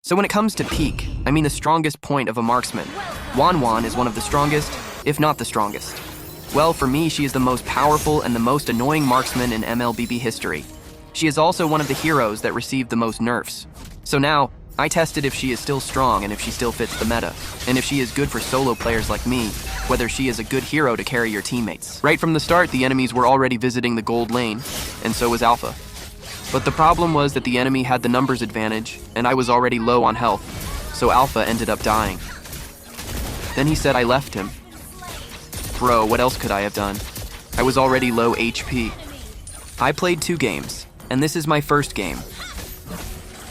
So when it comes to peak, I mean the strongest point of a marksman, Wanwan is one of the strongest, if not the strongest. Well, for me, she is the most powerful and the most annoying marksman in MLBB history. She is also one of the heroes that received the most nerfs. So now, I tested if she is still strong and if she still fits the meta, and if she is good for solo players like me, whether she is a good hero to carry your teammates. Right from the start, the enemies were already visiting the gold lane, and so was Alpha. But the problem was that the enemy had the numbers advantage, and I was already low on health, so Alpha ended up dying. Then he said I left him. Bro, what else could I have done? I was already low HP. I played 2 games, and this is my first game.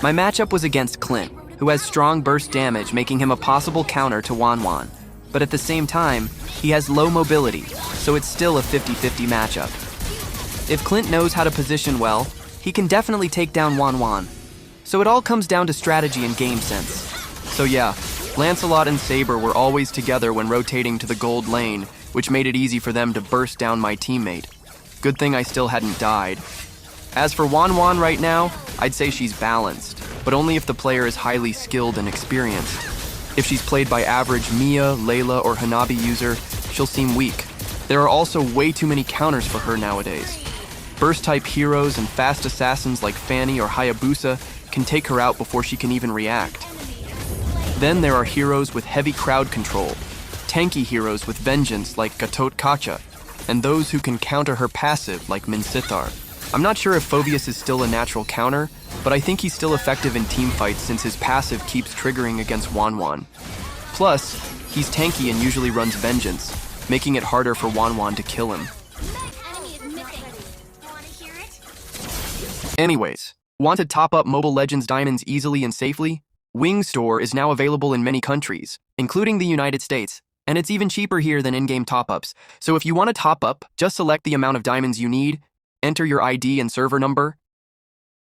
My matchup was against Clint, who has strong burst damage, making him a possible counter to Wanwan. But at the same time, he has low mobility, so it's still a 50-50 matchup. If Clint knows how to position well, he can definitely take down Wanwan. So it all comes down to strategy and game sense. So yeah, Lancelot and Saber were always together when rotating to the gold lane, which made it easy for them to burst down my teammate. Good thing I still hadn't died. As for Wanwan right now, I'd say she's balanced, but only if the player is highly skilled and experienced. If she's played by average Mia, Layla, or Hanabi user, she'll seem weak. There are also way too many counters for her nowadays. Burst-type heroes and fast assassins like Fanny or Hayabusa can take her out before she can even react. Then there are heroes with heavy crowd control, tanky heroes with vengeance like Gatot Kacha, and those who can counter her passive like Min Sithar. I'm not sure if Phobius is still a natural counter, but I think he's still effective in teamfights since his passive keeps triggering against Wanwan. Plus, he's tanky and usually runs vengeance, making it harder for Wanwan to kill him. Anyways, want to top up Mobile Legends diamonds easily and safely? Wing Store is now available in many countries, including the United States, and it's even cheaper here than in-game top-ups. So if you want to top up, just select the amount of diamonds you need, enter your ID and server number,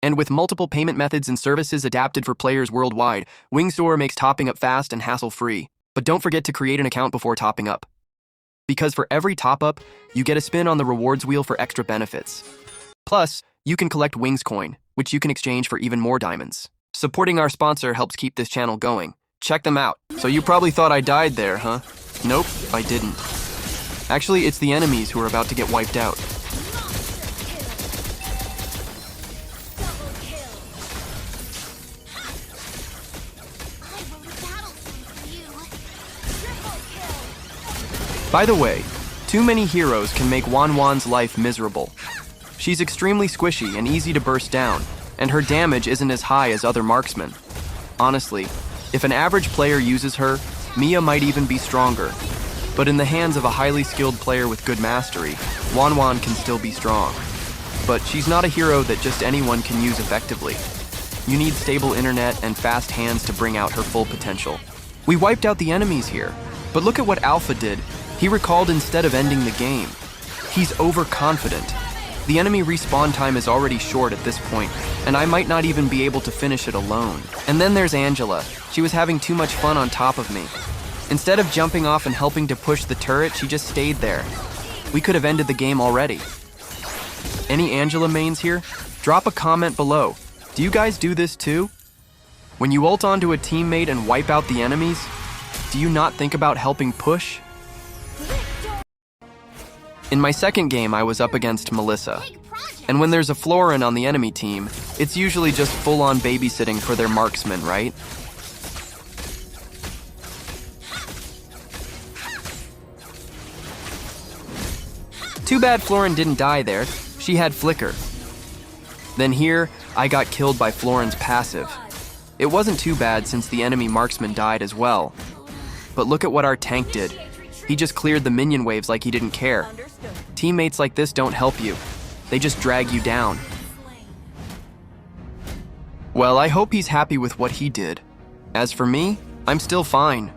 and with multiple payment methods and services adapted for players worldwide, Wing Store makes topping up fast and hassle-free. But don't forget to create an account before topping up, because for every top-up, you get a spin on the rewards wheel for extra benefits. Plus, you can collect Wings coin, which you can exchange for even more diamonds. Supporting our sponsor helps keep this channel going. Check them out. So you probably thought I died there, huh? Nope, I didn't. Actually, it's the enemies who are about to get wiped out. By the way, too many heroes can make Wanwan's life miserable. She's extremely squishy and easy to burst down, and her damage isn't as high as other marksmen. Honestly, if an average player uses her, Mia might even be stronger. But in the hands of a highly skilled player with good mastery, Wanwan can still be strong. But she's not a hero that just anyone can use effectively. You need stable internet and fast hands to bring out her full potential. We wiped out the enemies here, but look at what Alpha did. He recalled instead of ending the game. He's overconfident. The enemy respawn time is already short at this point, and I might not even be able to finish it alone. And then there's Angela. She was having too much fun on top of me. Instead of jumping off and helping to push the turret, she just stayed there. We could have ended the game already. Any Angela mains here? Drop a comment below. Do you guys do this too? When you ult onto a teammate and wipe out the enemies, do you not think about helping push? In my second game, I was up against Melissa. And when there's a Florin on the enemy team, it's usually just full-on babysitting for their marksman, right? Too bad Florin didn't die there. She had Flicker. Then here, I got killed by Florin's passive. It wasn't too bad since the enemy marksman died as well. But look at what our tank did. He just cleared the minion waves like he didn't care. Teammates like this don't help you. They just drag you down. Well, I hope he's happy with what he did. As for me, I'm still fine.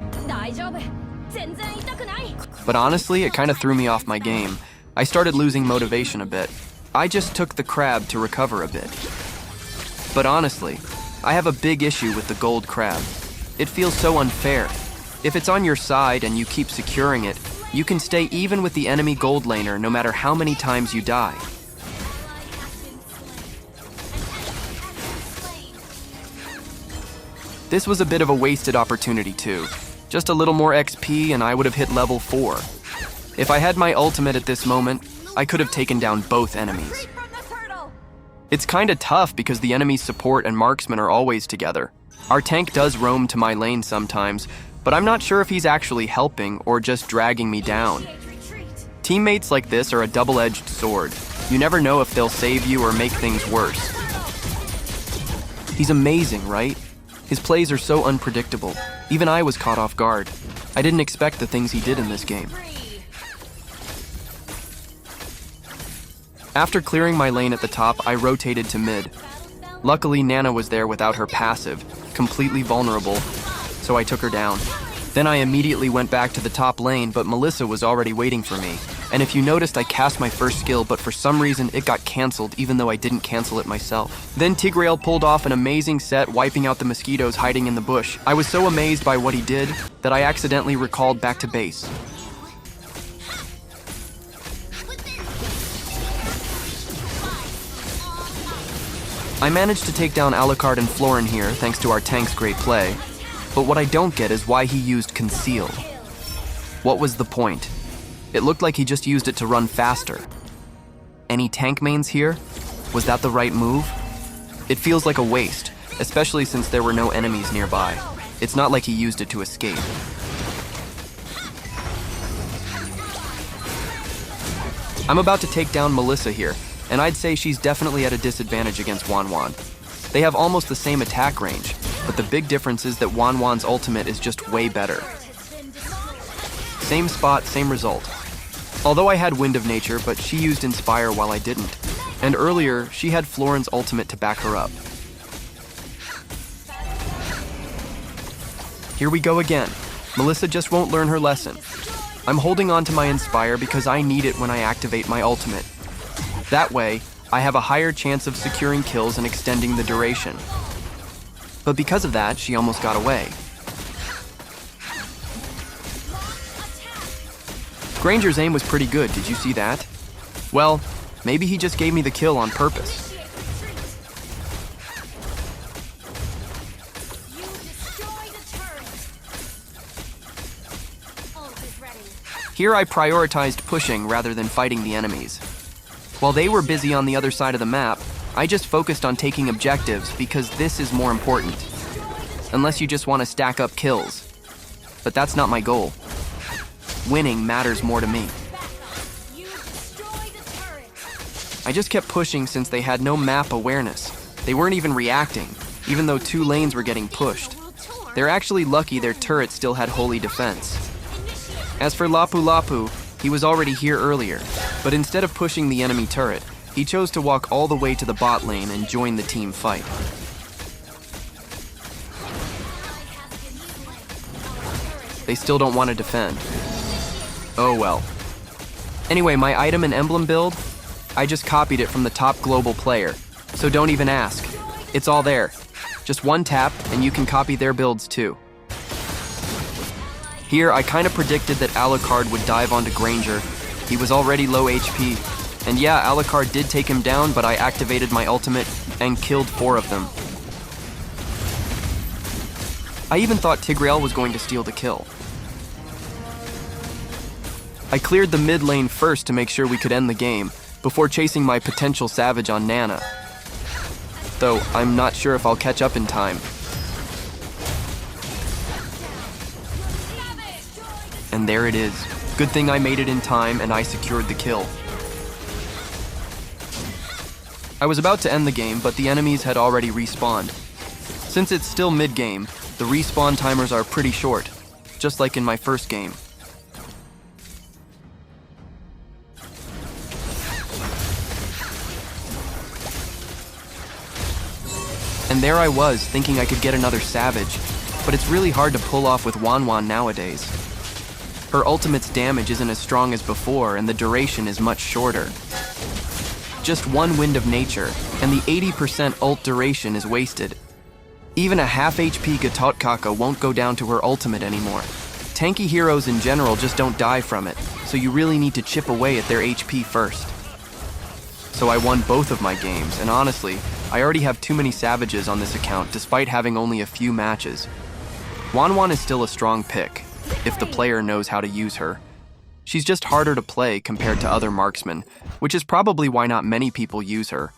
But honestly, it kind of threw me off my game. I started losing motivation a bit. I just took the crab to recover a bit. But honestly, I have a big issue with the gold crab. It feels so unfair. If it's on your side and you keep securing it, you can stay even with the enemy gold laner no matter how many times you die. This was a bit of a wasted opportunity too. Just a little more XP and I would have hit level 4. If I had my ultimate at this moment, I could have taken down both enemies. It's kinda tough because the enemy's support and marksman are always together. Our tank does roam to my lane sometimes, but I'm not sure if he's actually helping or just dragging me down. Teammates like this are a double-edged sword. You never know if they'll save you or make things worse. He's amazing, right? His plays are so unpredictable. Even I was caught off guard. I didn't expect the things he did in this game. After clearing my lane at the top, I rotated to mid. Luckily, Nana was there without her passive, completely vulnerable, so I took her down. Then I immediately went back to the top lane, but Melissa was already waiting for me. And if you noticed, I cast my first skill, but for some reason it got cancelled even though I didn't cancel it myself. Then Tigreal pulled off an amazing set, wiping out the mosquitoes hiding in the bush. I was so amazed by what he did that I accidentally recalled back to base. I managed to take down Alucard and Florin here thanks to our tank's great play. But what I don't get is why he used Conceal. What was the point? It looked like he just used it to run faster. Any tank mains here? Was that the right move? It feels like a waste, especially since there were no enemies nearby. It's not like he used it to escape. I'm about to take down Melissa here, and I'd say she's definitely at a disadvantage against Wanwan. They have almost the same attack range, but the big difference is that Wanwan's ultimate is just way better. Same spot, same result. Although I had Wind of Nature, but she used Inspire while I didn't. And earlier, she had Florin's ultimate to back her up. Here we go again. Melissa just won't learn her lesson. I'm holding on to my Inspire because I need it when I activate my ultimate. That way, I have a higher chance of securing kills and extending the duration. But because of that, she almost got away. Granger's aim was pretty good, did you see that? Well, maybe he just gave me the kill on purpose. Here I prioritized pushing rather than fighting the enemies. While they were busy on the other side of the map, I just focused on taking objectives because this is more important. Unless you just want to stack up kills. But that's not my goal. Winning matters more to me. I just kept pushing since they had no map awareness. They weren't even reacting, even though 2 lanes were getting pushed. They're actually lucky their turret still had holy defense. As for Lapu Lapu, he was already here earlier, but instead of pushing the enemy turret, he chose to walk all the way to the bot lane and join the team fight. They still don't want to defend. Oh well. Anyway, my item and emblem build, I just copied it from the top global player, so don't even ask. It's all there. Just one tap, and you can copy their builds too. Here, I kind of predicted that Alucard would dive onto Granger. He was already low HP. And yeah, Alucard did take him down, but I activated my ultimate and killed 4 of them. I even thought Tigreal was going to steal the kill. I cleared the mid lane first to make sure we could end the game, before chasing my potential Savage on Nana. Though, I'm not sure if I'll catch up in time. And there it is. Good thing I made it in time and I secured the kill. I was about to end the game, but the enemies had already respawned. Since it's still mid-game, the respawn timers are pretty short, just like in my first game. And there I was, thinking I could get another Savage, but it's really hard to pull off with Wanwan nowadays. Her ultimate's damage isn't as strong as before, and the duration is much shorter. Just 1 Wind of Nature, and the 80% ult duration is wasted. Even a half HP Gatotkaka won't go down to her ultimate anymore. Tanky heroes in general just don't die from it, so you really need to chip away at their HP first. so I won both of my games, and honestly, I already have too many savages on this account despite having only a few matches. Wanwan is still a strong pick, if the player knows how to use her. She's just harder to play compared to other marksmen, which is probably why not many people use her.